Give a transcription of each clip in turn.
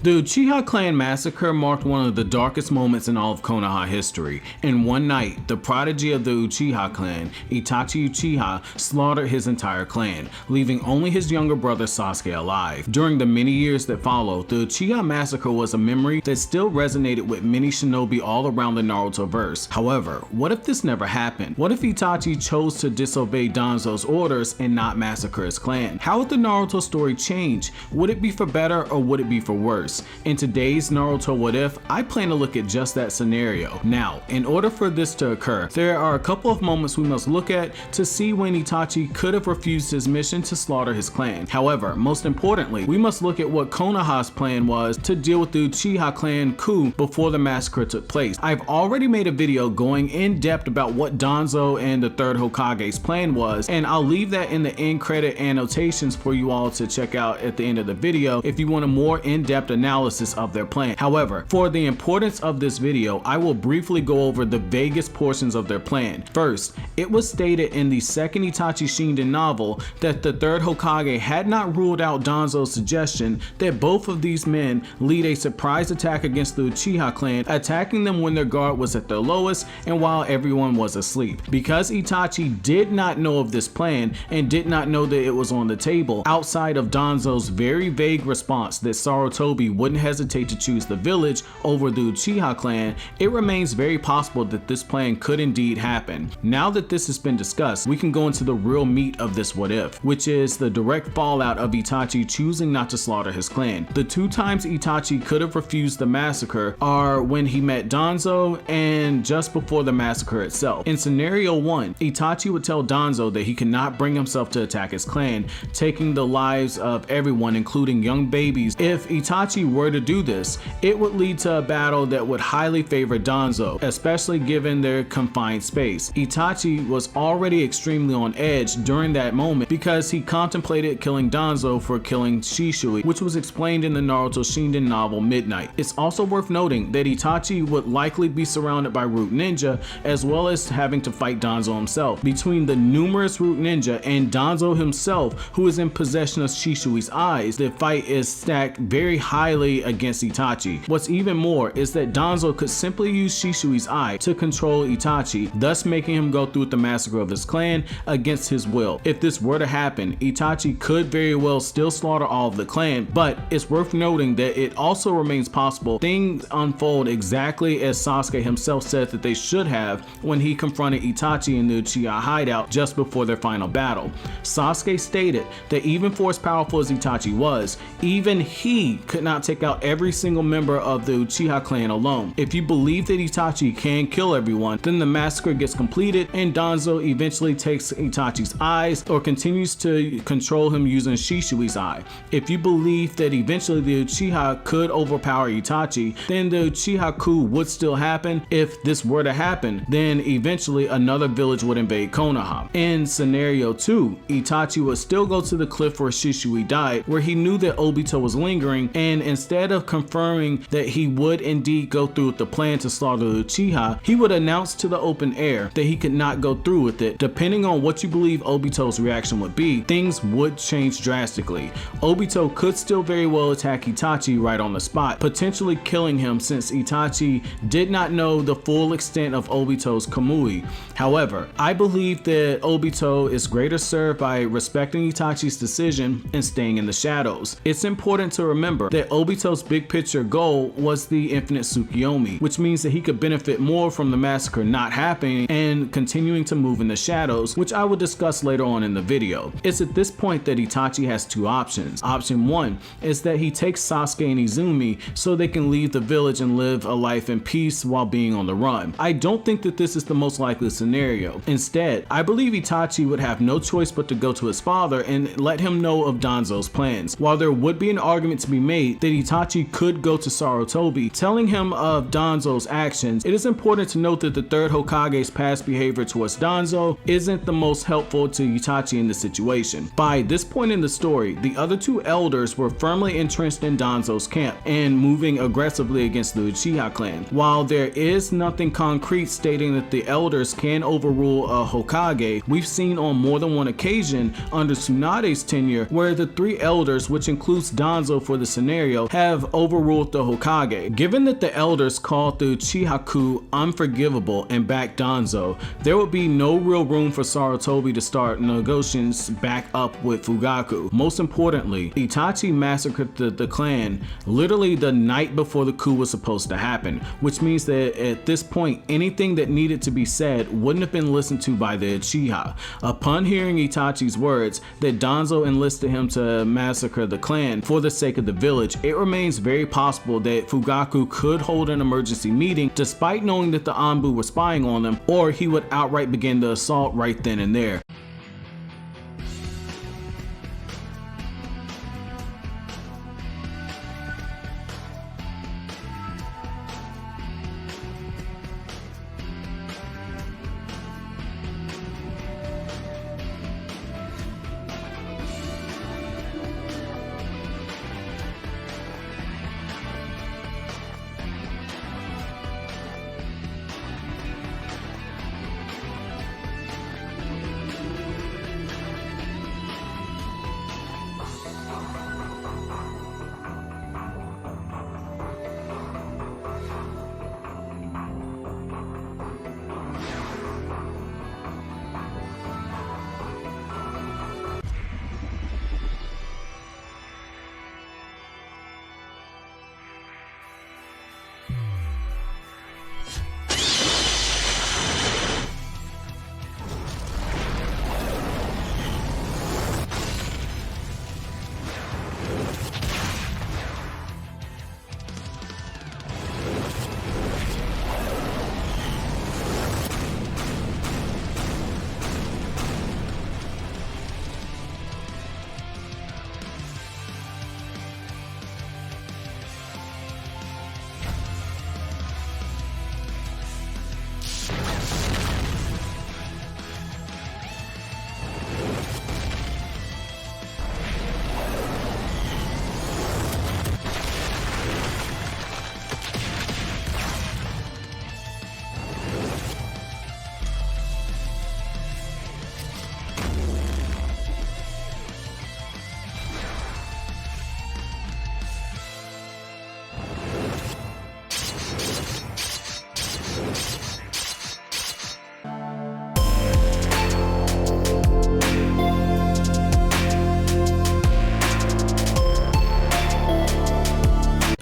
The Uchiha clan massacre marked one of the darkest moments in all of Konoha history. In one night, the prodigy of the Uchiha clan, Itachi Uchiha, slaughtered his entire clan, leaving only his younger brother Sasuke alive. During the many years that followed, the Uchiha Massacre was a memory that still resonated with many shinobi all around the Naruto-verse. However, what if this never happened? What if Itachi chose to disobey Danzo's orders and not massacre his clan? How would the Naruto story change? Would it be for better or would it be for worse? In today's Naruto What If, I plan to look at just that scenario. Now, in order for this to occur, there are a couple of moments we must look at to see when Itachi could have refused his mission to slaughter his clan. However, most importantly, we must look at what Konoha's plan was to deal with the Uchiha clan coup before the massacre took place. I've already made a video going in depth about what Danzo and the Third Hokage's plan was, and I'll leave that in the end credit annotations for you all to check out at the end of the video if you want a more in-depth analysis of their plan. However, for the importance of this video, I will briefly go over the vaguest portions of their plan. First, it was stated in the second Itachi Shinden novel that the Third Hokage had not ruled out Danzo's suggestion that both of these men lead a surprise attack against the Uchiha clan, attacking them when their guard was at their lowest and while everyone was asleep. Because Itachi did not know of this plan and did not know that it was on the table, outside of Danzo's very vague response that Sarutobi wouldn't hesitate to choose the village over the Uchiha clan, it remains very possible that this plan could indeed happen. Now that this has been discussed, we can go into the real meat of this what if, which is the direct fallout of Itachi choosing not to slaughter his clan. The two times Itachi could have refused the massacre are when he met Danzo and just before the massacre itself. In scenario 1, Itachi would tell Danzo that he cannot bring himself to attack his clan, taking the lives of everyone including young babies. If Itachi were to do this, it would lead to a battle that would highly favor Danzo, especially given their confined space. Itachi was already extremely on edge during that moment because he contemplated killing Danzo for killing Shisui, which was explained in the Naruto Shinden novel Midnight. It's also worth noting that Itachi would likely be surrounded by root ninja as well as having to fight Danzo himself. Between the numerous root ninja and Danzo himself, who is in possession of Shisui's eyes, the fight is stacked very highly against Itachi. What's even more is that Danzo could simply use Shisui's eye to control Itachi, thus making him go through with the massacre of his clan against his will. If this were to happen, Itachi could very well still slaughter all of the clan, but it's worth noting that it also remains possible things unfold exactly as Sasuke himself said that they should have when he confronted Itachi in the Uchiha hideout just before their final battle. Sasuke stated that even for as powerful as Itachi was, even he could not take out every single member of the Uchiha clan alone. If you believe that Itachi can kill everyone, then the massacre gets completed and Danzo eventually takes Itachi's eyes or continues to control him using Shisui's eye. If you believe that eventually the Uchiha could overpower Itachi, then the Uchiha coup would still happen. If this were to happen, then eventually another village would invade Konoha. In scenario 2, Itachi would still go to the cliff where Shisui died, where he knew that Obito was lingering, and instead of confirming that he would indeed go through with the plan to slaughter the Uchiha, he would announce to the open air that he could not go through with it. Depending on what you believe Obito's reaction would be, things would change drastically. Obito could still very well attack Itachi right on the spot, potentially killing him since Itachi did not know the full extent of Obito's Kamui. However, I believe that Obito is greater served by respecting Itachi's decision and staying in the shadows. It's important to remember that Obito's big picture goal was the infinite Tsukiyomi, which means that he could benefit more from the massacre not happening and continuing to move in the shadows, which I will discuss later on in the video. It's at this point that Itachi has two options. Option 1 is that he takes Sasuke and Izumi so they can leave the village and live a life in peace while being on the run. I don't think that this is the most likely scenario. Instead, I believe Itachi would have no choice but to go to his father and let him know of Danzo's plans. While there would be an argument to be made that Itachi could go to Sarutobi, telling him of Danzo's actions, it is important to note that the Third Hokage's past behavior towards Danzo isn't the most helpful to Itachi in the situation. By this point in the story, the other two elders were firmly entrenched in Danzo's camp and moving aggressively against the Uchiha clan. While there is nothing concrete stating that the elders can overrule a Hokage, we've seen on more than one occasion under Tsunade's tenure where the three elders, which includes Danzo for the scenario, scenario have overruled the Hokage. Given that the elders called the Uchiha coup unforgivable and backed Danzo, there would be no real room for Sarutobi to start negotiations back up with Fugaku. Most importantly, Itachi massacred the clan literally the night before the coup was supposed to happen, which means that at this point, anything that needed to be said wouldn't have been listened to by the Uchiha. Upon hearing Itachi's words that Danzo enlisted him to massacre the clan for the sake of the village, it remains very possible that Fugaku could hold an emergency meeting despite knowing that the Anbu were spying on them, or he would outright begin the assault right then and there.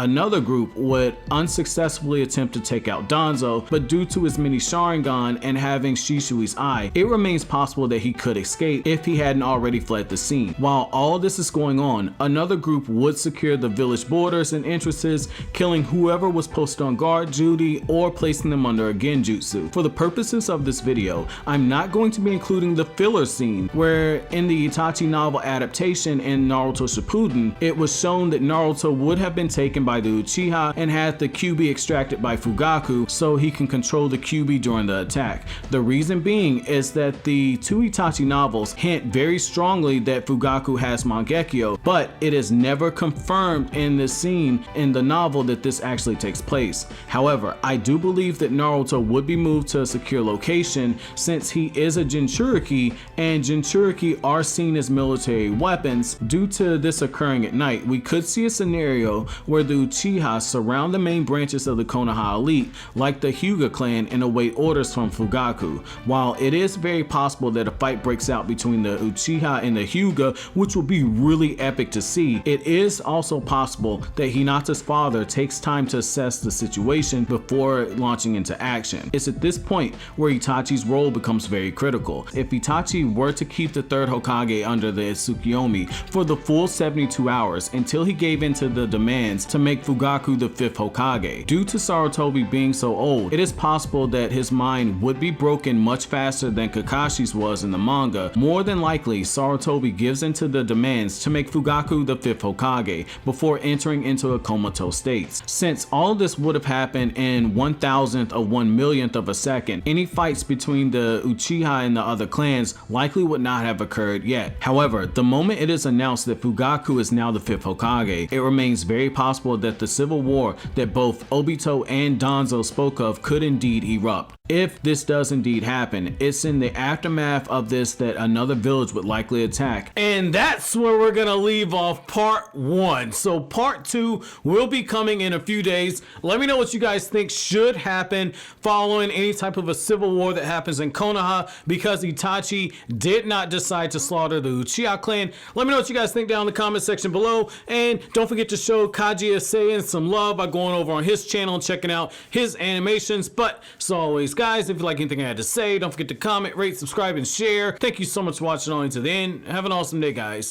Another group would unsuccessfully attempt to take out Danzo, but due to his mini Sharingan and having Shishui's eye, it remains possible that he could escape if he hadn't already fled the scene. While all this is going on, another group would secure the village borders and entrances, killing whoever was posted on guard duty or placing them under a genjutsu. For the purposes of this video, I'm not going to be including the filler scene, where in the Itachi novel adaptation in Naruto Shippuden, it was shown that Naruto would have been taken by the Uchiha and had the QB extracted by Fugaku so he can control the QB during the attack. The reason being is that the two Itachi novels hint very strongly that Fugaku has Mangekyo, but it is never confirmed in the scene in the novel that this actually takes place. However, I do believe that Naruto would be moved to a secure location since he is a Jinchuriki, and Jinchuriki are seen as military weapons. Due to this occurring at night, we could see a scenario where the Uchiha surround the main branches of the Konoha elite like the Hyuga clan and await orders from Fugaku. While it is very possible that a fight breaks out between the Uchiha and the Hyuga, which will be really epic to see, it is also possible that Hinata's father takes time to assess the situation before launching into action. It's at this point where Itachi's role becomes very critical. If Itachi were to keep the third Hokage under the Tsukuyomi for the full 72 hours until he gave in to the demands to make Fugaku the fifth Hokage. Due to Sarutobi being so old, it is possible that his mind would be broken much faster than Kakashi's was in the manga. More than likely, Sarutobi gives in to the demands to make Fugaku the fifth Hokage before entering into a comatose state. Since all of this would have happened in 1,000th of 1,000,000th of a second, any fights between the Uchiha and the other clans likely would not have occurred yet. However, the moment it is announced that Fugaku is now the fifth Hokage, it remains very possible that the civil war that both Obito and Danzo spoke of could indeed erupt. If this does indeed happen, it's in the aftermath of this that another village would likely attack. And that's where we're gonna leave off part 1. So part 2 will be coming in a few days. Let me know what you guys think should happen following any type of a civil war that happens in Konoha, because Itachi did not decide to slaughter the Uchiha clan. Let me know what you guys think down in the comment section below. And don't forget to show Kaji saying some love by going over on his channel and checking out his animations. But as always, guys, if you like anything I had to say, don't forget to comment, rate, subscribe, and share. Thank you so much for watching all the way to the end. Have an awesome day, guys.